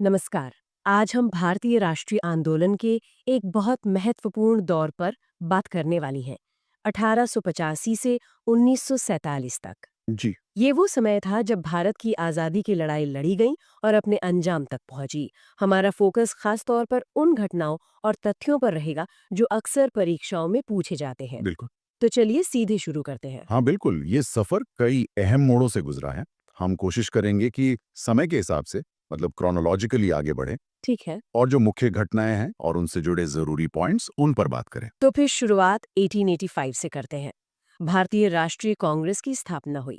नमस्कार। आज हम भारतीय राष्ट्रीय आंदोलन के एक बहुत महत्वपूर्ण दौर पर बात करने वाली हैं। 1885 से 1947 तक। जी। ये वो समय था जब भारत की आज़ादी की लड़ाई लड़ी गई और अपने अंजाम तक पहुंची। हमारा फोकस खास तौर पर उन घटनाओं और तथ्यों पर रहेगा जो अक्सर परीक्षाओं में पूछे जाते हैं। बिल्कुल। तो चलिए सीधे शुरू करते हैं। हाँ, बिल्कुल, ये सफ़र कई अहम मोड़ों से गुज़रा है। हम कोशिश करेंगे कि समय के हिसाब से मतलब क्रोनोलॉजिकली आगे बढ़ें ठीक है। और जो मुख्य घटनाएँ हैं और उनसे जुड़े ज़रूरी पॉइंट्स, उन पर बात करें। तो फिर शुरुआत 1885 से करते हैं। भारतीय राष्ट्रीय कांग्रेस की स्थापना हुई।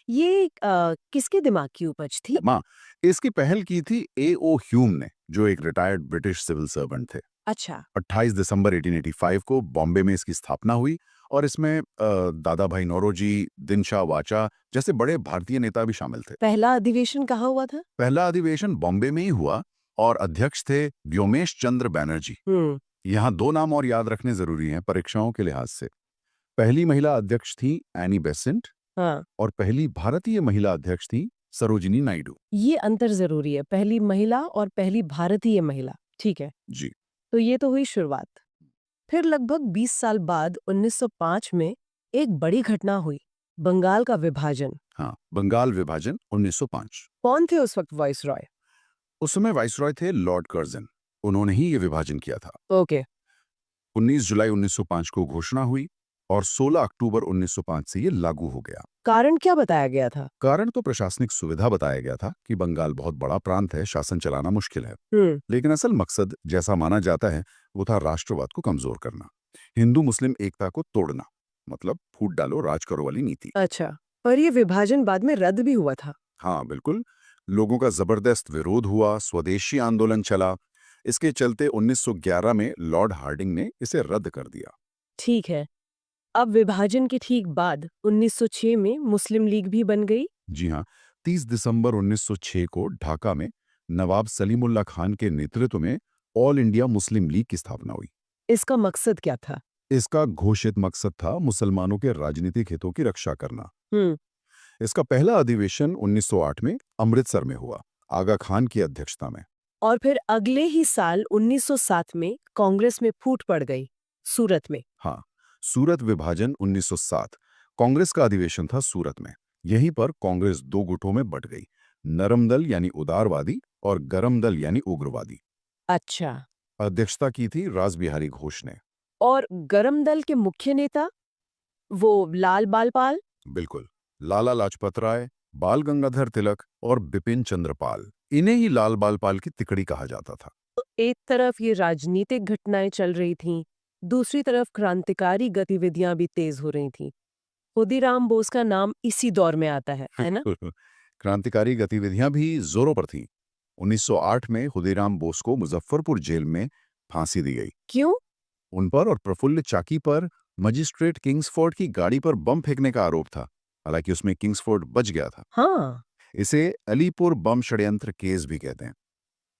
ये किसके दिमाग की उपज थी? माँ, इसकी पहल की थी ए.ओ. ह्यूम ने, जो एक रिटायर्ड ब्रिटिश सिविल सर्वेंट थे। अच्छा। 28 दिसंबर 1885 को बॉम्बे में इसकी स्थापना हुई और इसमें दादा भाई नौरोजी, दिनशा वाचा जैसे बड़े भारतीय नेता भी शामिल थे। पहला अधिवेशन कहाँ हुआ था? पहला अधिवेशन बॉम्बे में ही हुआ और अध्यक्ष थे व्योमेश चंद्र बैनर्जी। हम्म। यहाँ दो नाम और याद रखने जरूरी हैं परीक्षाओं के लिहाज से। पहली महिला अध्यक्ष थी एनी बेसेंट हाँ। और पहली भारतीय महिला अध्यक्ष थी सरोजिनी नायडू। ये अंतर जरूरी है, पहली महिला और पहली भारतीय महिला। ठीक है। जी। तो ये तो हुई शुरुआत। फिर लगभग 20 साल बाद 1905 में एक बड़ी घटना हुई, बंगाल का विभाजन। हाँ, बंगाल विभाजन 1905। कौन थे उस वक्त वॉइस रॉय? उस समय वाइसरॉय थे लॉर्ड कर्जन। उन्होंने ही ये विभाजन किया था। ओके। 19 जुलाई 1905 को घोषणा हुई और 16 अक्टूबर 1905 से ये लागू हो गया। कारण क्या बताया गया था? कारण तो प्रशासनिक सुविधा बताया गया था कि बंगाल बहुत बड़ा प्रांत है, शासन चलाना मुश्किल है। हम्म। लेकिन असल मकसद जैसा माना जाता है वो था राष्ट्रवाद को कमजोर करना, हिंदू मुस्लिम एकता को तोड़ना, मतलब फूट डालो राज करो वाली नीति। अच्छा। और ये विभाजन बाद में रद्द भी हुआ था? हाँ बिल्कुल, लोगों का जबरदस्त विरोध हुआ, स्वदेशी आंदोलन चला। इसके चलते 1911 में लॉर्ड हार्डिंग ने इसे रद्द कर दिया। ठीक है। अब विभाजन के ठीक बाद 1906 में मुस्लिम लीग भी बन गई। जी हाँ, 30 दिसंबर 1906 को ढाका में नवाब सलीमुल्लाह खान के नेतृत्व में ऑल इंडिया मुस्लिम लीग की स्थापना हुई। इसका मकसद क्या था? इसका घोषित मकसद था मुसलमानों के राजनीतिक हितों की रक्षा करना। हम्म। इसका पहला अधिवेशन 1908 में अमृतसर में हुआ, आगा खान की अध्यक्षता में। और फिर अगले ही साल 1907 में कांग्रेस में फूट पड़ गई, सूरत में। हाँ, सूरत विभाजन 1907। कांग्रेस का अधिवेशन था सूरत में। यहीं पर कांग्रेस दो गुटों में बंट गई, नरम दल यानी उदारवादी और गरम दल यानी उग्रवादी। अच्छा। अध्यक्षता की थी रासबिहारी घोष ने। और गरम दल के मुख्य नेता वो लाल बालपाल। बिल्कुल, लाला लाजपत राय, बाल गंगाधर तिलक और बिपिन चंद्र पाल, इन्हें ही लाल बाल पाल की तिकड़ी कहा जाता था। एक तरफ ये राजनीतिक घटनाएं चल रही थीं, दूसरी तरफ क्रांतिकारी गतिविधियां भी तेज हो रही थीं। खुदीराम बोस का नाम इसी दौर में आता है ना? क्रांतिकारी गतिविधियां भी जोरों पर थीं। 1908 में खुदीराम बोस को मुजफ्फरपुर जेल में फांसी दी गई। क्यों? उन पर और प्रफुल्ल चाकी पर मजिस्ट्रेट किंग्सफोर्ड की गाड़ी पर बम फेंकने का आरोप था। हालांकि उसमें किंग्सफोर्ड बच गया था। हाँ। इसे अलीपुर बम षड्यंत्र केस भी कहते हैं।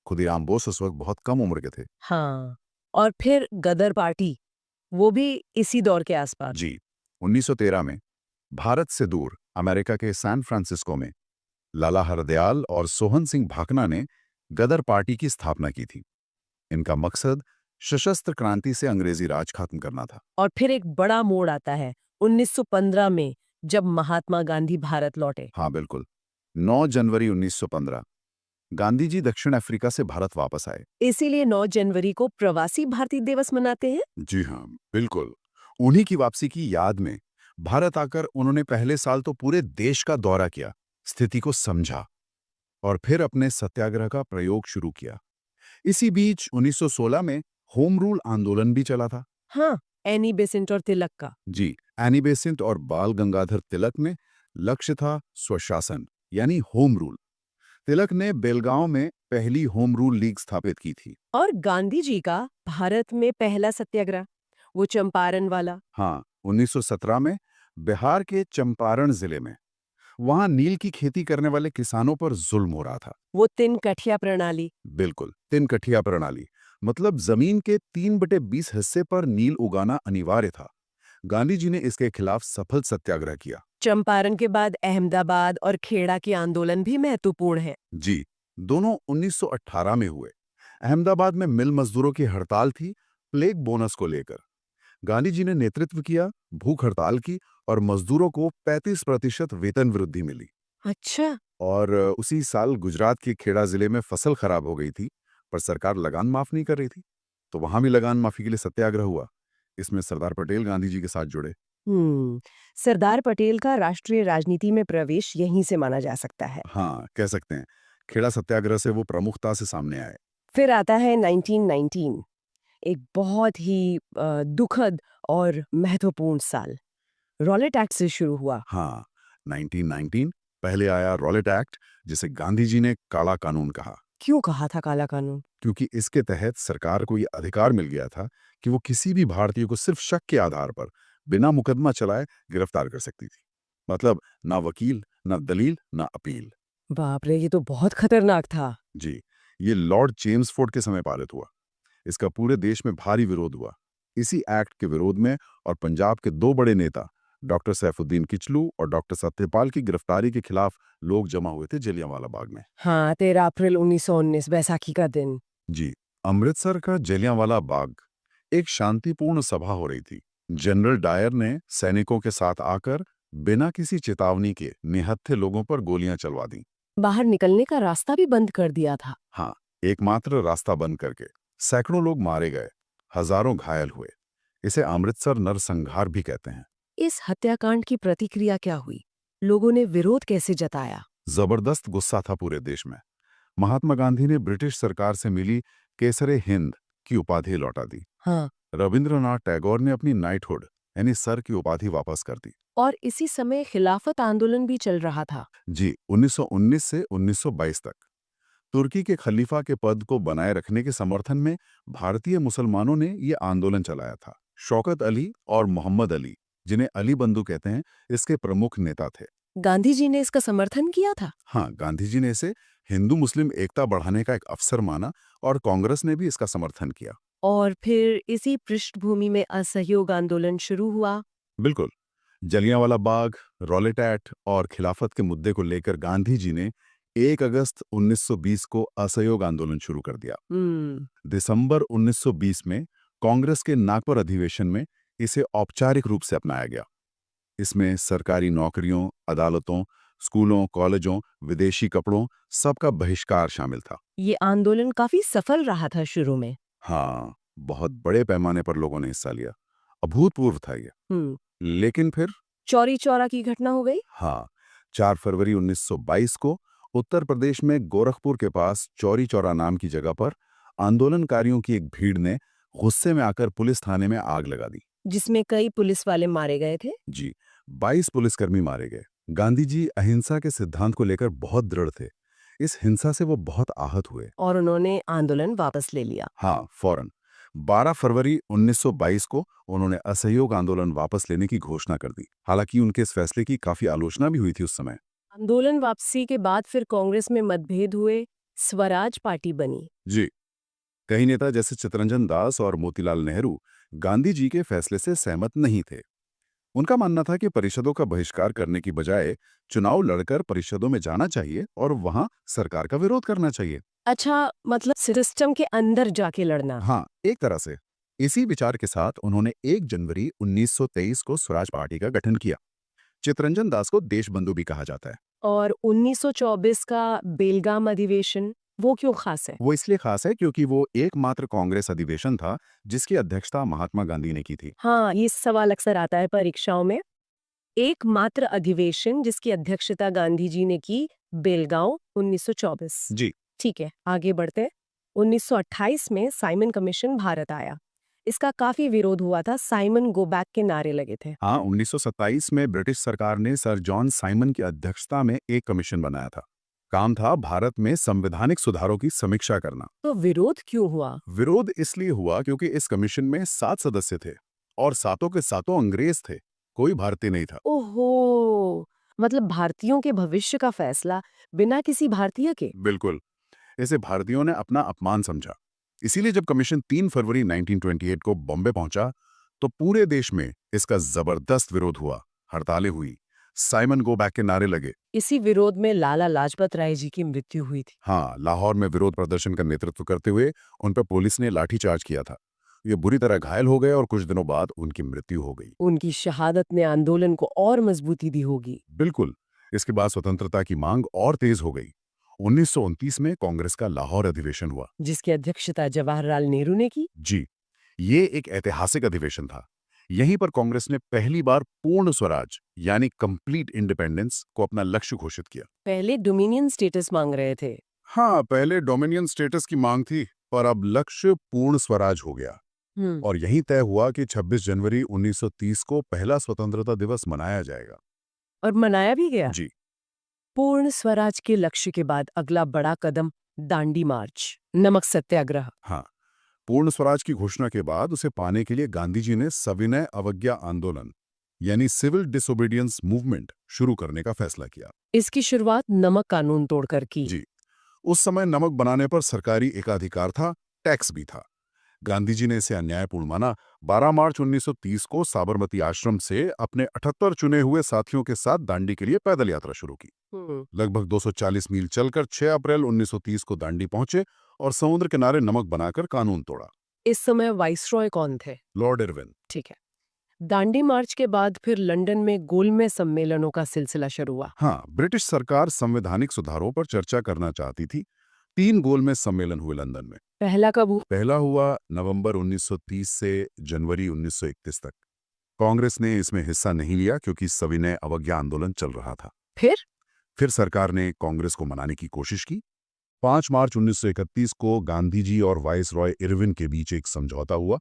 खुदीराम बोस उस वक्त बहुत कम उम्र के थे। हाँ। और फिर गदर पार्टी, वो भी इसी दौर के आसपास। जी। 1913 में भारत से दूर अमेरिका के सैन फ्रांसिस्को में लाला हरदयाल और सोहन सिंह भाकना ने गदर पार्टी की स्थापना की थी। इनका मकसद सशस्त्र क्रांति से अंग्रेजी राज खत्म करना था। और फिर एक बड़ा मोड़ आता है 1915 में, जब महात्मा गांधी भारत लौटे। हाँ बिल्कुल, 9 जनवरी 1915 गांधी जी दक्षिण अफ्रीका से भारत वापस आए। इसीलिए 9 जनवरी को प्रवासी भारतीय दिवस मनाते हैं। जी हाँ बिल्कुल, उन्हीं की वापसी की याद में भारत आकर उन्होंने पहले साल तो पूरे देश का दौरा किया, स्थिति को समझा और फिर अपने सत्याग्रह का प्रयोग शुरू किया। इसी बीच 1916 में होम रूल आंदोलन भी चला था। हाँ, एनी बेसेंट और तिलक का। जी, एनी बेसेंट और बाल गंगाधर तिलक में लक्ष्य था स्वशासन यानी होम रूल। तिलक ने बेलगांव में पहली होम रूल लीग स्थापित की थी। और गांधी जी का भारत में पहला सत्याग्रह, वो चंपारण वाला। हाँ, 1917 में बिहार के चंपारण जिले में वहां नील की खेती करने वाले किसानों पर जुल्म हो रहा था। वो तीन कठिया प्रणाली। बिल्कुल, तीन कठिया प्रणाली, मतलब जमीन के 3/20 हिस्से पर नील उगाना अनिवार्य था। गांधी जी ने इसके खिलाफ सफल सत्याग्रह किया। चंपारण के बाद अहमदाबाद और खेड़ा के आंदोलन भी महत्वपूर्ण है। जी, दोनों 1918 में हुए। अहमदाबाद में मिल मजदूरों की हड़ताल थी, प्लेग बोनस को लेकर। गांधी जी ने नेतृत्व किया, भूख हड़ताल की और मजदूरों को 35% वेतन वृद्धि मिली। अच्छा। और उसी साल गुजरात के खेड़ा जिले में फसल खराब हो गई थी, पर सरकार लगान माफ नहीं कर रही थी। तो वहां भी लगान माफी के लिए सत्याग्रह हुआ। इसमें सरदार पटेल गांधी जी के साथ जुड़े। हम्म। सरदार पटेल का राष्ट्रीय राजनीति में प्रवेश यहीं से माना जा सकता है। हाँ, कह सकते हैं। खेड़ा सत्याग्रह से वो प्रमुखता से सामने आए। फिर आता है 1919, एक बहुत ही दुखद और महत्वपूर्ण साल। रॉलेट एक्ट से शुरू हुआ। हाँ, 1919 पहले आया रॉलेट एक्ट, जिसे गांधी जी ने काला कानून कहा, क्यों कहा था काला कानून? क्योंकि इसके तहत सरकार को ये अधिकार मिल गया था कि वो किसी भी भारतीय को सिर्फ शक के आधार पर बिना मुकदमा चलाए गिरफ्तार कर सकती थी। मतलब ना वकील, ना दलील, ना अपील। बाप रे, ये तो बहुत खतरनाक था। जी, ये लॉर्ड चेम्सफोर्ड के समय पारित हुआ। इसका पूरे देश में भारी विरोध हुआ। इसी एक्ट के विरोध में और पंजाब के दो बड़े नेता डॉक्टर सैफुद्दीन किचलू और डॉक्टर सत्यपाल की गिरफ्तारी के खिलाफ लोग जमा हुए थे जलियांवाला बाग में। हाँ, 13 अप्रैल 1919, बैसाखी का दिन। जी, अमृतसर का जलियांवाला बाग एक शांतिपूर्ण सभा हो रही थी। जनरल डायर ने सैनिकों के साथ आकर बिना किसी चेतावनी के निहत्थे लोगों पर गोलियां चलवा दी। बाहर निकलने का रास्ता भी बंद कर दिया था। हाँ, एकमात्र रास्ता बंद करके सैकड़ों लोग मारे गए, हजारों घायल हुए। इसे अमृतसर नरसंहार भी कहते हैं। इस हत्याकांड की प्रतिक्रिया क्या हुई? लोगों ने विरोध कैसे जताया? जबरदस्त गुस्सा था पूरे देश में। महात्मा गांधी ने ब्रिटिश सरकार से मिली केसरे हिंद की उपाधि लौटा दी। हाँ। रविंद्रनाथ टैगोर ने अपनी नाइटहुड यानी सर की उपाधि वापस कर दी। और इसी समय खिलाफत आंदोलन भी चल रहा था। जी, 1919 से 1922 तक तुर्की के खलीफा के पद को बनाए रखने के समर्थन में भारतीय मुसलमानों ने ये आंदोलन चलाया था। शौकत अली और मोहम्मद अली, जिन्हें अली बंधु कहते हैं, इसके प्रमुख नेता थे। गांधी जी ने इसका समर्थन किया था। हाँ, गांधी जी ने इसे हिंदू मुस्लिम एकता बढ़ाने का एक अवसर माना और कांग्रेस ने भी इसका समर्थन किया। और फिर इसी पृष्ठभूमि में असहयोग आंदोलन शुरू हुआ। बिल्कुल। जलियांवाला बाग, रॉलेट एक्ट और खिलाफत के मुद्दे को लेकर गांधी जी ने 1 अगस्त 1920 को असहयोग आंदोलन शुरू कर दिया। हम्म। दिसंबर 1920 में कांग्रेस के नागपुर अधिवेशन में इसे औपचारिक रूप से अपनाया गया। इसमें सरकारी नौकरियों, अदालतों, स्कूलों, कॉलेजों, विदेशी कपड़ों, सबका बहिष्कार शामिल था। ये आंदोलन काफी सफल रहा था शुरू में। हाँ, बहुत बड़े पैमाने पर लोगों ने हिस्सा लिया। अभूतपूर्व था ये। हम्म। लेकिन फिर चौरी चौरा की घटना हो गई। हाँ, 4 फरवरी 1922 को उत्तर प्रदेश में गोरखपुर के पास चौरी चौरा नाम की जगह पर आंदोलनकारियों की एक भीड़ ने गुस्से में आकर पुलिस थाने में आग लगा दी। जिसमें कई पुलिस वाले मारे गए थे। जी, 22 पुलिसकर्मी मारे गए। गांधी जी अहिंसा के सिद्धांत को लेकर बहुत दृढ़ थे। इस हिंसा से वो बहुत आहत हुए। और उन्होंने आंदोलन वापस ले लिया। हाँ, फौरन 12 फरवरी 1922 को उन्होंने असहयोग आंदोलन वापस लेने की घोषणा कर दी। हालांकि उनके इस फैसले की काफी आलोचना भी हुई थी उस समय। आंदोलन वापसी के बाद फिर कांग्रेस में मतभेद हुए, स्वराज पार्टी बनी। जी, कई नेता जैसे चित्तरंजन दास और मोतीलाल नेहरू गांधी जी के फैसले से सहमत नहीं थे। उनका मानना था कि परिषदों का बहिष्कार करने की बजाय चुनाव लड़कर परिषदों में जाना चाहिए और वहां सरकार का विरोध करना चाहिए। अच्छा, मतलब सिस्टम के अंदर जाके लड़ना। हाँ, एक तरह से। इसी विचार के साथ उन्होंने 1 जनवरी 1923 को स्वराज पार्टी का गठन किया। चित्तरंजन दास को देशबंधु भी कहा जाता है। और 1924 का बेलगाम अधिवेशन, वो क्यों खास है? वो इसलिए खास है क्योंकि वो एकमात्र कांग्रेस अधिवेशन था जिसकी अध्यक्षता महात्मा गांधी ने की थी। हाँ, ये सवाल अक्सर आता है परीक्षाओं में। एकमात्र अधिवेशन जिसकी अध्यक्षता गांधी जी ने की, बेलगांव 1924। जी, ठीक है, आगे बढ़ते। 1928 में साइमन कमीशन भारत आया। इसका काफी विरोध हुआ था, साइमन गो बैक के नारे लगे थे। हाँ, 1927 में ब्रिटिश सरकार ने सर जॉन साइमन की अध्यक्षता में एक कमीशन बनाया था। काम था भारत में संवैधानिक सुधारों की समीक्षा करना। तो विरोध क्यों हुआ? विरोध इसलिए हुआ क्योंकि इस कमीशन में 7 सदस्य थे और सातों के सातों अंग्रेज थे। कोई भारतीय नहीं था। ओहो, मतलब भारतीयों के भविष्य का फैसला बिना किसी भारतीय के। बिल्कुल। इसे भारतीयों ने अपना अपमान समझा। इसीलिए जब कमीशन 3 फरवरी 1928 को बॉम्बे पहुंचा तो पूरे देश में इसका जबरदस्त विरोध हुआ। हड़तालें हुई, साइमन गो बैक के नारे लगे। इसी विरोध में लाला लाजपत राय जी की मृत्यु हुई थी। हाँ, लाहौर में विरोध प्रदर्शन का नेतृत्व करते हुए उन पर पुलिस ने लाठीचार्ज किया था। ये बुरी तरह घायल हो गए और कुछ दिनों बाद उनकी मृत्यु हो गई। उनकी शहादत ने आंदोलन को और मजबूती दी होगी। बिल्कुल। इसके बाद स्वतंत्रता की मांग और तेज हो गई। 1929 में कांग्रेस का लाहौर अधिवेशन हुआ। जिसकी अध्यक्षता जवाहरलाल नेहरू ने की। जी, ये एक ऐतिहासिक अधिवेशन था। यहीं पर कांग्रेस ने पहली बार पूर्ण स्वराज यानी कंप्लीट इंडिपेंडेंस को अपना लक्ष्य घोषित किया। पहले डोमिनियन स्टेटस मांग रहे थे। हाँ, पहले डोमिनियन स्टेटस की मांग थी, पर अब लक्ष्य पूर्ण स्वराज हो गया। हम्म। और यही तय हुआ कि 26 जनवरी 1930 को पहला स्वतंत्रता दिवस मनाया जाएगा। और मनाया भी गया। जी पूर्ण स्वराज के लक्ष्य के बाद अगला बड़ा कदम दांडी मार्च, नमक सत्याग्रह। हाँ, पूर्ण स्वराज की घोषणा के बाद उसे पाने के लिए गांधी जी ने सविनय अवज्ञा आंदोलन यानी सिविल डिसोबीडियंस मूवमेंट शुरू करने का फैसला किया। इसकी शुरुआत नमक कानून तोड़कर की। जी, उस समय नमक बनाने पर सरकारी एकाधिकार था, टैक्स भी था। गांधी जी ने इसे अन्यायपूर्ण माना। 12 मार्च 1930 को साबरमती आश्रम से अपने 78 चुने हुए साथियों के साथ दांडी के लिए पैदल यात्रा शुरू की। लगभग 240 मील चलकर 6 अप्रैल 1930 को दांडी पहुंचे और समुद्र किनारे नमक बनाकर कानून तोड़ा। इस समय वाइसरॉय कौन थे? Lord Irwin. ठीक है। दांडी मार्च के बाद फिर लंदन में गोलमेज सम्मेलनों का सिलसिला शुरू हुआ। हाँ, ब्रिटिश सरकार संवैधानिक सुधारों पर चर्चा करना चाहती थी। 3 गोलमेज सम्मेलन हुए लंदन में। पहला कब हुआ? पहला हुआ नवंबर 1930 से जनवरी 1931 तक। कांग्रेस ने इसमें हिस्सा नहीं लिया क्योंकि सविनय अवज्ञा आंदोलन चल रहा था। फिर सरकार ने कांग्रेस को मनाने की कोशिश की। 5 मार्च 1931 को गांधी जी और वाइसरॉय इरविन के बीच एक समझौता हुआ,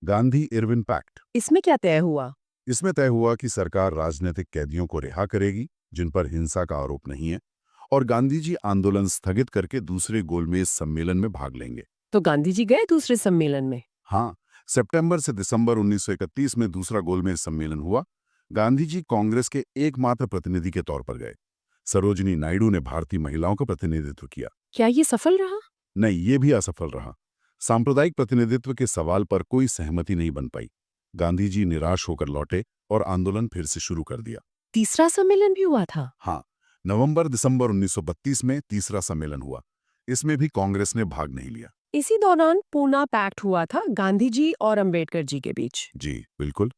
गांधी इरविन पैक्ट। इसमें क्या तय हुआ? इसमें तय हुआ कि सरकार राजनीतिक कैदियों को रिहा करेगी जिन पर हिंसा का आरोप नहीं है, और गांधी जी आंदोलन स्थगित करके दूसरे गोलमेज सम्मेलन में भाग लेंगे। तो गांधी जी गए दूसरे सम्मेलन में? हाँ, सितंबर से दिसंबर 1931 में दूसरा गोलमेज सम्मेलन हुआ। गांधी जी कांग्रेस के एकमात्र प्रतिनिधि के तौर पर गए। सरोजिनी नायडू ने भारतीय महिलाओं का प्रतिनिधित्व किया। क्या ये सफल रहा? नहीं, ये भी असफल रहा। सांप्रदायिक प्रतिनिधित्व के सवाल पर कोई सहमति नहीं बन पाई। गांधी जी निराश होकर लौटे और आंदोलन फिर से शुरू कर दिया। तीसरा सम्मेलन भी हुआ था? हाँ, नवंबर दिसंबर 1932 में तीसरा सम्मेलन हुआ। इसमें भी कांग्रेस ने भाग नहीं लिया। इसी दौरान पूना पैक्ट हुआ था गांधी जी और अंबेडकर जी के बीच। जी बिल्कुल।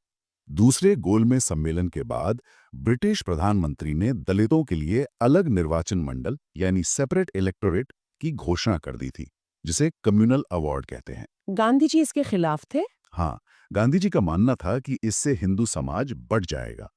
दूसरे गोलमेज सम्मेलन के बाद ब्रिटिश प्रधानमंत्री ने दलितों के लिए अलग निर्वाचन मंडल यानी सेपरेट इलेक्टोरेट की घोषणा कर दी थी, जिसे कम्युनल अवार्ड कहते हैं। गांधी जी इसके खिलाफ थे? हाँ, गांधी जी का मानना था कि इससे हिंदू समाज बढ़ जाएगा।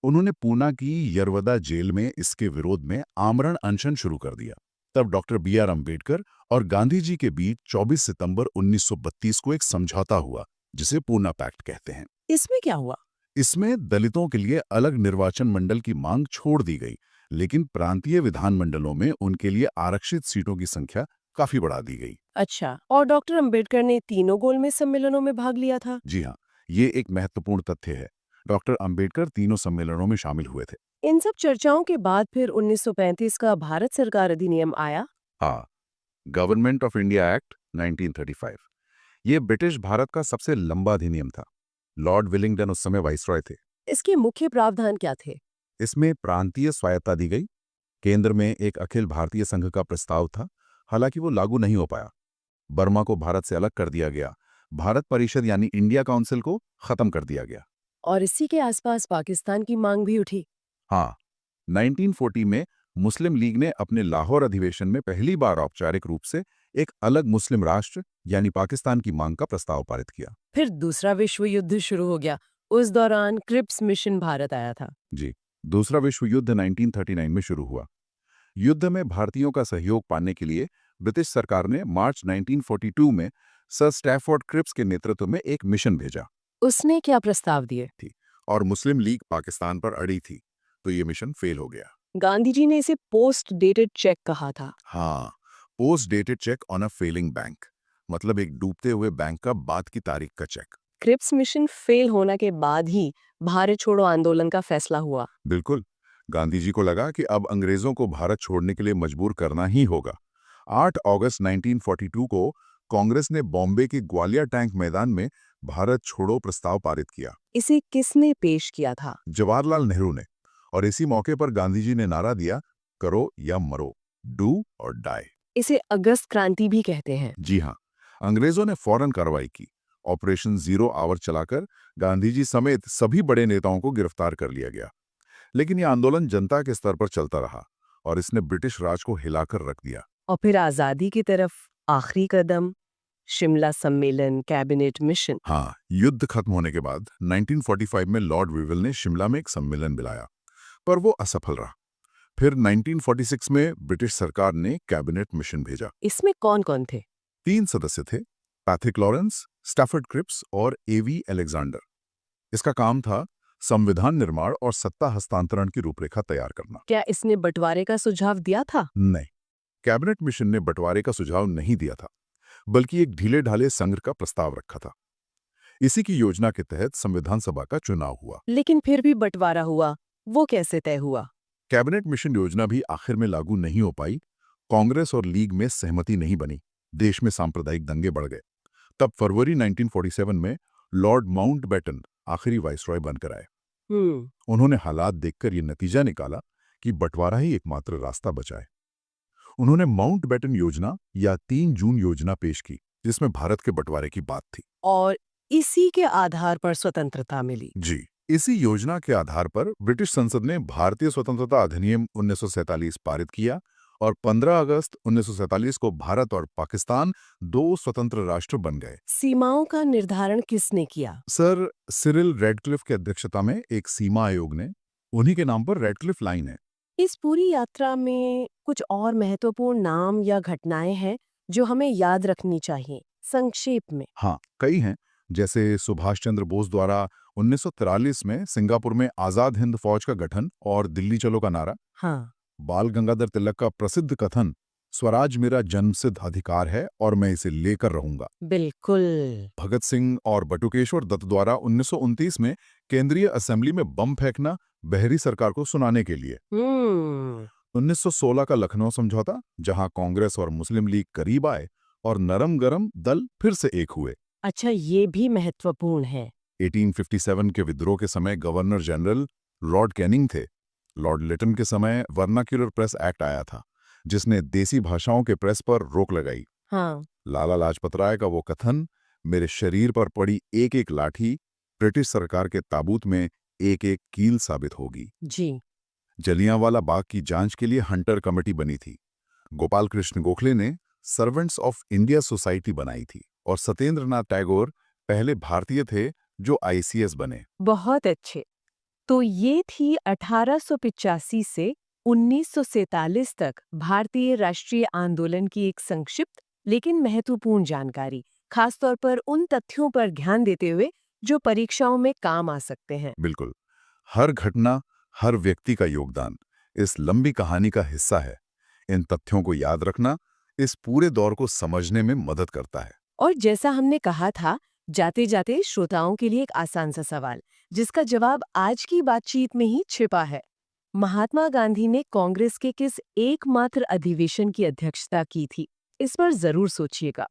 उन्होंने पूना की यरवदा जेल में इसके विरोध में आमरण अनशन शुरू कर दिया। तब डॉक्टर बी.आर. अम्बेडकर और गांधी जी के बीच 24 सितंबर 1932 को एक समझौता हुआ, जिसे पूना पैक्ट कहते हैं। इसमें क्या हुआ? इसमें दलितों के लिए अलग निर्वाचन मंडल की मांग छोड़ दी गई, लेकिन प्रांतीय विधानमंडलों में उनके लिए आरक्षित सीटों की संख्या काफी बढ़ा दी गई। अच्छा, और डॉक्टर अंबेडकर ने तीनों गोलमेज सम्मेलनों में भाग लिया था? जी हाँ, ये एक महत्वपूर्ण तथ्य है। डॉक्टर अंबेडकर तीनों सम्मेलनों में शामिल हुए थे। इन सब चर्चाओं के बाद फिर 1935 का भारत सरकार अधिनियम आया। हाँ, गवर्नमेंट ऑफ इंडिया एक्ट 1935। ये ब्रिटिश भारत का सबसे लंबा अधिनियम था। लॉर्ड विलिंगडन उस समय वाइसरॉय थे। इसके मुख्य प्रावधान क्या थे? इसमें प्रांतीय स्वायत्ता दी गई। केंद्र में एक अखिल भारतीय संघ का प्रस्ताव था, हालांकि वो लागू नहीं हो पाया। बर्मा को भारत से अलग कर दिया गया। भारत परिषद यानी इंडिया काउंसिल को खत्म कर दिया गया। और इसी के आसपास पाकिस्तान की मांग भी उठी। हाँ, 1940 में मुस्लिम लीग ने अपने लाहौर अधिवेशन में पहली बार औपचारिक रूप से एक अलग मुस्लिम राष्ट्र यानी पाकिस्तान की मांग का प्रस्ताव पारित किया। फिर दूसरा विश्व युद्ध शुरू हो गया। उस दौरान क्रिप्स मिशन भारत आया था। जी, दूसरा विश्व युद्ध 1939 में शुरू हुआ। युद्ध में भारतीयों का सहयोग पाने के लिए ब्रिटिश सरकार ने मार्च 1942 में सर स्टैफोर्ड क्रिप्स के नेतृत्व में एक मिशन भेजा उसने क्या प्रस्ताव दिए? थी, और मुस्लिम लीग पाकिस्तान पर अड़ी थी, तो ये मिशन फेल हो गया। गांधी जी ने इसे पोस्ट डेटेड चेक कहा था। हाँ, post dated cheque on a failing bank, मतलब एक डूबते हुए बैंक का बाद की तारीख का चेक। क्रिप्स मिशन फेल होने के बाद ही भारत छोड़ो आंदोलन का फैसला हुआ। बिल्कुल, गांधी जी को लगा कि अब अंग्रेजों को भारत छोड़ने के लिए मजबूर करना ही होगा। 8 अगस्त 1942 को कांग्रेस ने बॉम्बे के ग्वालियर टैंक मैदान में भारत छोड़ो प्रस्ताव पारित किया। इसे किसने पेश किया था? जवाहरलाल नेहरू ने। और इसी मौके पर गांधी जी ने नारा दिया, करो या मरो, डू और डाई। इसे अगस्त क्रांति भी कहते हैं। जी हाँ, अंग्रेजों ने फौरन कार्रवाई की। ऑपरेशन जीरो आवर चलाकर गांधी जी समेत सभी बड़े नेताओं को गिरफ्तार कर लिया गया। लेकिन यह आंदोलन जनता के स्तर पर चलता रहा और इसने ब्रिटिश राज को हिलाकर रख दिया। और फिर आजादी की तरफ आखिरी कदम, शिमला सम्मेलन, कैबिनेट मिशन। हाँ, युद्ध खत्म होने के बाद 1945 में लॉर्ड विविल ने शिमला में एक सम्मेलन बुलाया, पर वो असफल रहा। फिर 1946 में ब्रिटिश सरकार ने कैबिनेट मिशन भेजा। इसमें कौन कौन थे? 3 सदस्य थे, पैट्रिक लॉरेंस, स्टैफर्ड क्रिप्स और एवी अलेक्जेंडर। इसका काम था संविधान निर्माण और सत्ता हस्तांतरण की रूपरेखा तैयार करना। क्या इसने बंटवारे का सुझाव दिया था? नहीं, कैबिनेट मिशन ने बंटवारे का सुझाव नहीं दिया था, बल्कि एक ढीले ढाले संघ का प्रस्ताव रखा था। इसी की योजना के तहत संविधान सभा का चुनाव हुआ। लेकिन फिर भी बंटवारा हुआ, वो कैसे तय हुआ? कैबिनेट मिशन योजना भी आखिर में लागू नहीं हो पाई। कांग्रेस और लीग में सहमति नहीं बनी। देश में सांप्रदायिक दंगे बढ़ गए। तब फरवरी 1947 में लॉर्ड माउंटबेटन आखिरी वाइसरॉय बनकर आए। उन्होंने हालात देखकर यह नतीजा निकाला कि बंटवारा ही एकमात्र रास्ता बचा है। उन्होंने माउंटबेटन योजना या 3 जून योजना पेश की, जिसमें भारत के बंटवारे की बात थी। और इसी के आधार पर स्वतंत्रता मिली। जी, इसी योजना के आधार पर ब्रिटिश संसद ने भारतीय स्वतंत्रता अधिनियम 1947 पारित किया और 15 अगस्त 1947 को भारत और पाकिस्तान 2 स्वतंत्र राष्ट्र बन गए। सीमाओं का निर्धारण किसने किया? सर सिरिल रेडक्लिफ की अध्यक्षता में एक सीमा आयोग ने, उन्हीं के नाम पर रेडक्लिफ लाइन है। इस पूरी यात्रा में कुछ और महत्वपूर्ण नाम या घटनाएं हैं जो हमें याद रखनी चाहिए, संक्षेप में। हाँ, कई हैं, जैसे सुभाष चंद्र बोस द्वारा 1943 में सिंगापुर में आजाद हिंद फौज का गठन और दिल्ली चलो का नारा। हाँ, बाल गंगाधर तिलक का प्रसिद्ध कथन, स्वराज मेरा जन्मसिद्ध अधिकार है और मैं इसे लेकर रहूंगा। बिल्कुल। भगत सिंह और बटुकेश्वर दत्त द्वारा 1929 में केंद्रीय असेंबली में बम फेंकना बहरी सरकार को सुनाने के लिए। 1916 का लखनऊ समझौता, जहां कांग्रेस और मुस्लिम लीग करीब आए और नरम गरम दल फिर से एक हुए। अच्छा, ये भी महत्वपूर्ण है। 1857 के विद्रोह के समय गवर्नर जनरल लॉर्ड कैनिंग थे। लॉर्ड लिटन के समय वर्नाक्यूलर प्रेस एक्ट आया था, जिसने देसी भाषाओं के प्रेस पर रोक लगाई। हाँ, लाला लाजपत राय का वो कथन, मेरे शरीर पर पड़ी एक एक लाठी ब्रिटिश सरकार के ताबूत में एक एक कील साबित होगी। जी। जलियांवाला बाग की जांच के लिए हंटर कमेटी बनी थी। गोपाल कृष्ण गोखले ने सर्वेंट्स ऑफ इंडिया सोसाइटी बनाई थी और सत्येंद्र नाथ टैगोर पहले भारतीय थे जो आईसीएस बने। बहुत अच्छे। तो ये थी 1885 से 1947 तक भारतीय राष्ट्रीय आंदोलन की एक संक्षिप्त लेकिन महत्वपूर्ण जानकारी, खासतौर पर उन तथ्यों पर ध्यान देते हुए जो परीक्षाओं में काम आ सकते हैं। बिल्कुल, हर घटना, हर व्यक्ति का योगदान इस लंबी कहानी का हिस्सा है। इन तथ्यों को याद रखना इस पूरे दौर को समझने में मदद करता है। और जैसा हमने कहा था, जाते जाते श्रोताओं के लिए एक आसान सा सवाल, जिसका जवाब आज की बातचीत में ही छिपा है। महात्मा गांधी ने कांग्रेस के किस एकमात्र अधिवेशन की अध्यक्षता की थी? इस पर जरूर सोचिएगा।